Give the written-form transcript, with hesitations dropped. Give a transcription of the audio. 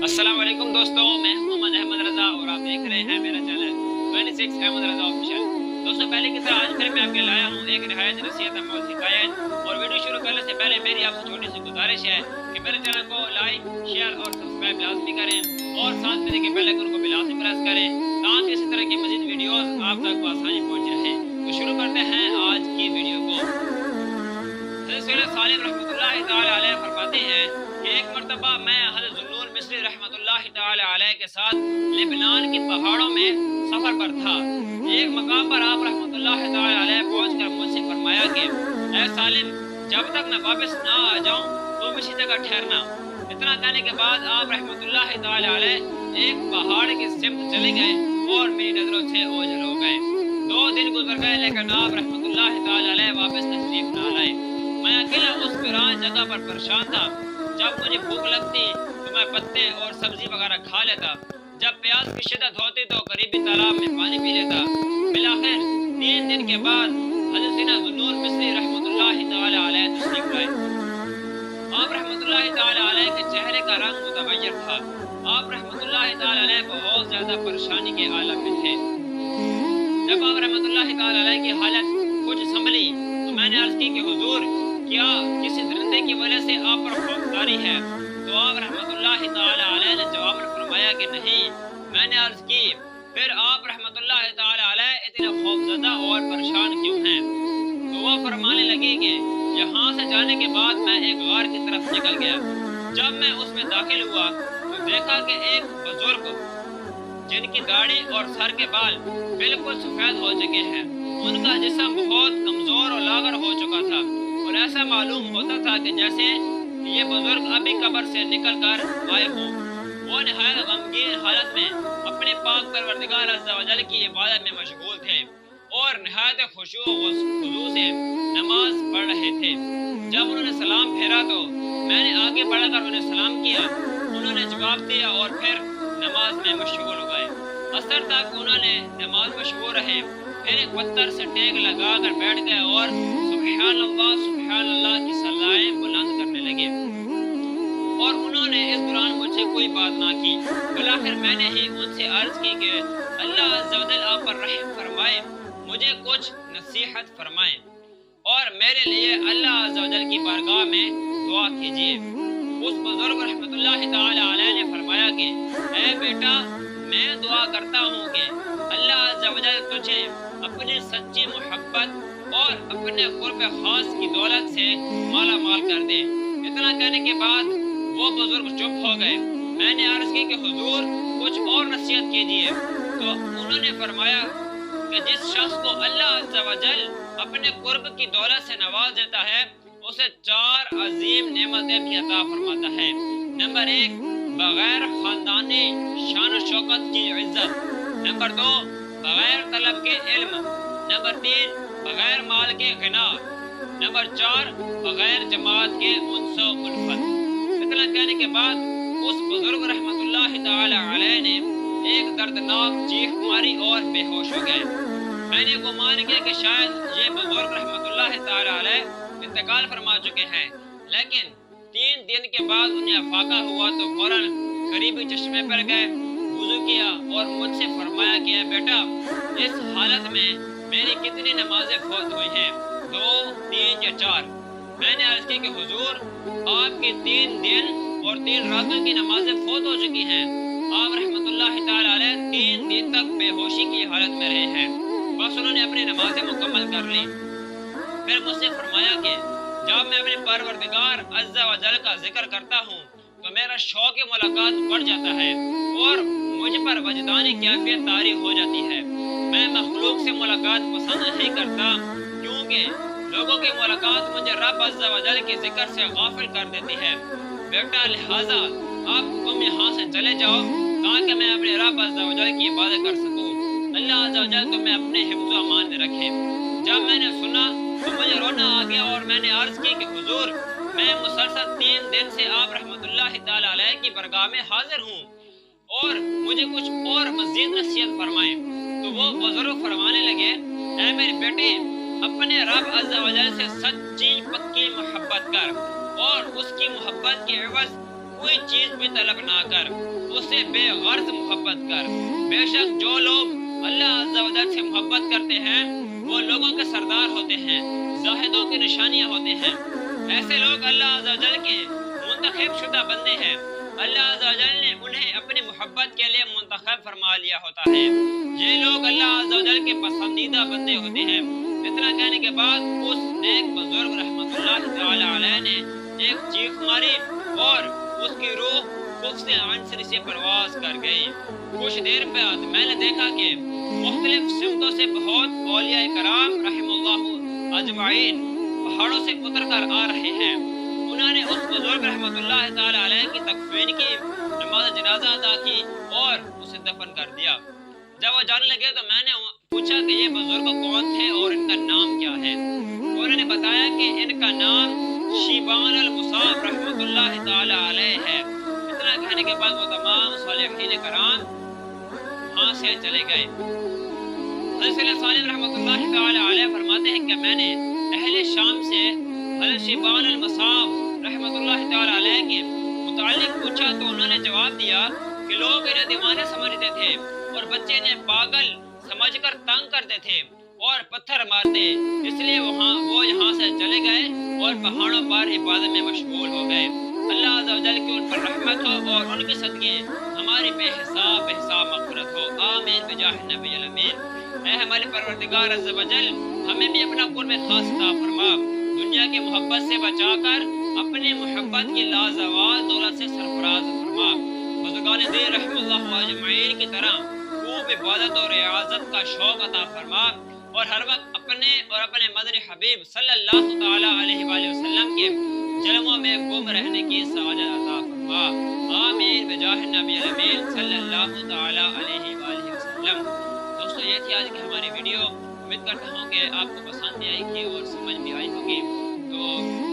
السلام علیکم دوستوں، میں ہوں محمد احمد رضا اور آپ دیکھ رہے ہیں میرا چینل 26 احمد رضا آفیشیل۔ دوستوں، پہلے کی طرح آج پھر میں آپ کے لایا ہوں ایک نہایت نصیحت آموز حکایت، اور ویڈیو شروع کرنے سے پہلے میری آپ سے چھوٹی سی گزارش ہے کہ میرے چینل کو لائک، شیئر اور سبسکرائب لازمی کریں اور ساتھ میں کے بیل آئیکن کو بھی لازمی پریس کریں تاکہ اسی طرح کی مزید ویڈیوز آپ تک بآسانی پہنچ رہے۔ تو شروع کرتے ہیں آج کی ویڈیو کو۔ حضرت سید سالم رحمۃ اللہ تعالی علیہ فرماتے ہیں کہ ایک مرتبہ میں حضرت ذوالنور مصری رحمۃ اللہ تعالی علیہ کے ساتھ لبنان کے پہاڑوں میں سفر پر تھا۔ ایک مقام پر آپ رحمۃ اللہ تعالی علیہ پہنچ کر مجھ سے فرمایا کہ اے سالم، جب تک میں واپس نہ آ جاؤں تو اسی جگہ ٹھہرنا۔ اتنا کہنے کے بعد آپ رحمۃ اللہ تعالی علیہ ایک پہاڑ کی سمت چلے گئے اور میری نظروں سے اوجھل ہو گئے۔ 2 دن گزر گئے لیکن آپ رحمۃ اللہ تعالی علیہ واپس تشریف نہ لائے۔ میں اکیلا اس ویران جگہ پر پریشان تھا۔ جب مجھے بھوک لگتی تو میں پتے اور سبزی وغیرہ کھا لیتا، جب پیاس کی شدت ہوتی تو قریبی تالاب میں پانی پی لیتا۔ بالآخر 3 دن کے بعد حضرت سیدنا ذوالنور مصری رحمۃ اللہ تعالی علیہ تشریف لائے۔ آپ رحمۃ اللہ تعالی علیہ کے چہرے کا رنگ متغیر تھا۔ آپ رحمۃ اللہ تعالی علیہ بہت زیادہ پریشانی کے عالم میں تھے۔ جب آپ رحمۃ اللہ تعالی علیہ کی حالت کچھ سنبھلی تو میں نے عرض کی کہ حضور، کیا کسی درندے کی وجہ سے آپ پر خوفداری ہے؟ تو آپ رحمۃ اللہ تعالی علیہ نے جواب فرمایا کہ نہیں۔ میں نے عرض کی پھر آپ رحمۃ اللہ تعالی علیہ اتنے خوفزدہ اور پریشان کیوں ہیں؟ تو وہ فرمانے لگے کہ یہاں سے جانے کے بعد میں ایک غار کی طرف نکل گیا۔ جب میں اس میں داخل ہوا تو دیکھا کہ ایک بزرگ جن کی داڑھی اور سر کے بال بالکل سفید ہو چکے ہیں، ان کا جسم بہت کمزور اور لاغر ہو چکا تھا اور ایسا معلوم ہوتا تھا کہ جیسے یہ بزرگ ابھی قبر سے نکل کر آئے ہوں۔ وہ نہایت غمگین حالت میں اپنے پاک پروردگار عز و جل کی عبادت میں مشغول تھے اور نہایت خشوع و خضوع سے نماز پڑھ رہے تھے۔ جب انہوں نے سلام پھیرا تو میں نے آگے بڑھ کر انہیں سلام کیا۔ انہوں نے جواب دیا اور پھر نماز میں مشغول ہو گئے۔ عصر تک انہوں نے نماز مشغول رہے، پھر ایک پتھر سے ٹیک لگا کر بیٹھ گئے اور سبحان اللہ کی صلائیں بلند کرنے لگے، اور انہوں نے اس دوران مجھ سے کوئی بات نہ کی۔ بالآخر میں نے ہی ان سے عرض کی کہ اللہ عز و جل آپ پر رحم فرمائے، مجھے کچھ نصیحت فرمائیں اور میرے لیے اللہ عز و جل کی بارگاہ میں دعا کیجیے۔ اس بزرگ رحمۃ اللہ تعالی علیہ نے فرمایا کہ اے بیٹا، میں دعا کرتا ہوں کہ اللہ عز و جل تجھے اپنی سچی محبت اور اپنے قرب خاص کی دولت سے مالا مال کر دے۔ اتنا کہنے کے بعد وہ بزرگ چپ ہو گئے۔ میں نے عرض کی کہ حضور کچھ اور نصیحت کیجیے۔ تو انہوں نے فرمایا کہ جس شخص کو اللہ عز و جل اپنے قرب کی دولت سے نواز دیتا ہے اسے 4 عظیم نعمتیں بھی عطا فرماتا ہے۔ نمبر 1، بغیر خاندانی شان و شوکت کی عزت۔ نمبر 2، بغیر طلب کے علم۔ نمبر 3، بغیر مال کے غنا۔ نمبر 4، بغیر جماعت کے انس و الفت۔ اتنا کہنے کے بعد اس بزرگ رحمۃ اللہ تعالی علیہ نے ایک دردناک چیخ ماری اور بے ہوش ہو گئے۔ میں نے گمان کیا کہ شاید یہ بزرگ رحمۃ اللہ تعالی علیہ انتقال فرما چکے ہیں، لیکن 3 دن کے بعد انہیں افاقہ ہوا تو فوراً قریبی چشمے پر گئے، وضو کیا اور مجھ سے فرمایا کہ اے بیٹا، اس حالت میں میری کتنی نمازیں فوت ہوئی ہیں؟ 2، 3 یا 4؟ میں نے عرض کی کہ حضور، آپ کی 3 دن اور 3 راتوں کی نمازیں فوت ہو چکی ہیں۔ آپ رحمۃ اللہ تعالی علیہ 3 دن تک بے ہوشی کی حالت میں رہے ہیں۔ بس انہوں نے اپنی نمازیں مکمل کر لی۔ پھر مجھ سے فرمایا کہ جب میں اپنے پروردگار عز و جل کا ذکر کرتا ہوں تو میرا شوق ملاقات بڑھ جاتا ہے اور مجھ پر وجدانی کیفیت طاری ہو جاتی ہے۔ میں مخلوق سے ملاقات پسند نہیں کرتا کیونکہ لوگوں کی ملاقات مجھے رب عز و جل کے ذکر سے غافل کر دیتی ہے۔ بیٹا، لہٰذا اب تم یہاں سے چلے جاؤ تاکہ میں اپنے رب عز و جل کی عبادت کر سکوں۔ اللہ عز و جل تمہیں اپنے حفظ و امان میں رکھے۔ جب میں نے سنا تو مجھے رونا آ گیا اور میں نے عرض کی کہ حضور، میں مسلسل 3 دن سے آپ رحمۃ اللہ تعالی علیہ کی بارگاہ میں حاضر ہوں اور مجھے کچھ اور مزید نصیحت فرمائیں۔ تو وہ بزرگ فرمانے لگے، اے میرے بیٹے، اپنے رب عز و جل سے سچی پکی محبت کر اور اس کی محبت کے عوض کوئی چیز بھی طلب نہ کر، اسے بے غرض محبت کر۔ بے شک جو لوگ اللہ عز و جل سے محبت کرتے ہیں وہ لوگوں کے سردار ہوتے ہیں، زاہدوں کی نشانیاں ہوتے ہیں۔ ایسے لوگ اللہ عز و جل کے منتخب شدہ بندے ہیں۔ اللہ عز و جل نے انہیں اپنی محبت کے لیے منتخب فرما لیا ہوتا ہے۔ یہ لوگ اللہ عز و جل کے پسندیدہ بندے ہوتے ہیں۔ اتنا کہنے کے بعد اس نیک بزرگ رحمت اللہ تعالی علیہ نے ایک چیخ ماری اور اس کی روح قدس عنصری سے پرواز کر گئی۔ کچھ دیر بعد میں نے دیکھا کہ مختلف سمتوں سے بہت اولیاء کرام رحم اللہ اجمعین پہاڑوں سے اتر کر آ رہے ہیں۔ انہوں نے اس بزرگ رحمت اللہ تعالی علیہ کی تکفین کی، نماز جنازہ ادا کی اور اسے دفن کر دیا۔ جب وہ جانے لگے تو میں نے پوچھا کہ یہ بزرگ کون تھے اور ان کا نام کیا ہے۔ انہوں نے بتایا کہ ان کا نام شیبان المصاب رحمت اللہ تعالی علیہ ہے۔ اتنا کہنے کے بعد وہ تمام صالحین کرام وہاں سے چلے گئے۔ حضرت صالح رحمت اللہ تعالی علیہ فرماتے ہیں کہ میں نے اہل شام سے حضرت شیبان المصاب رحمت اللہ تعالی علیہ کے متعلق پوچھا تو انہوں نے جواب دیا کہ لوگ انہیں دیوانے سمجھتے تھے اور بچے انہیں پاگل سمجھ کر تنگ کرتے تھے اور پتھر مارتے، اس لیے وہ یہاں سے چلے گئے اور پہاڑوں پر عبادت میں مشغول ہو گئے۔ اللہ عز و جل کی ان پر رحمت ہو اور ان کے صدقے ہماری بے حساب مغفرت ہو، آمین بجاہ النبی الامین۔ اے ہمارے پروردگار عز و جل ہمیں بھی اپنا قرب خاص عطا فرما، دنیا کی محبت سے بچا کر اپنی محبت کی لازوال دولت سے سرفراز فرما۔ بزرگان دین رحم اللہ اجمعین کی طرح خوب عبادت اور ریاضت کا شوق عطا فرما اور ہر وقت اپنے مدنی حبیب صلی اللہ تعالی علیہ وآلہ وسلم کے جلووں میں گم رہنے کی سعادت عطا فرما، آمین بجاہ النبی الامین صلی اللہ تعالی علیہ وآلہ وسلم۔ دوستو یہ تھی آج کی ہماری ویڈیو، امید کرتا ہوں کہ آپ کو پسند بھی آئی گی اور سمجھ بھی آئی ہوگی۔ تو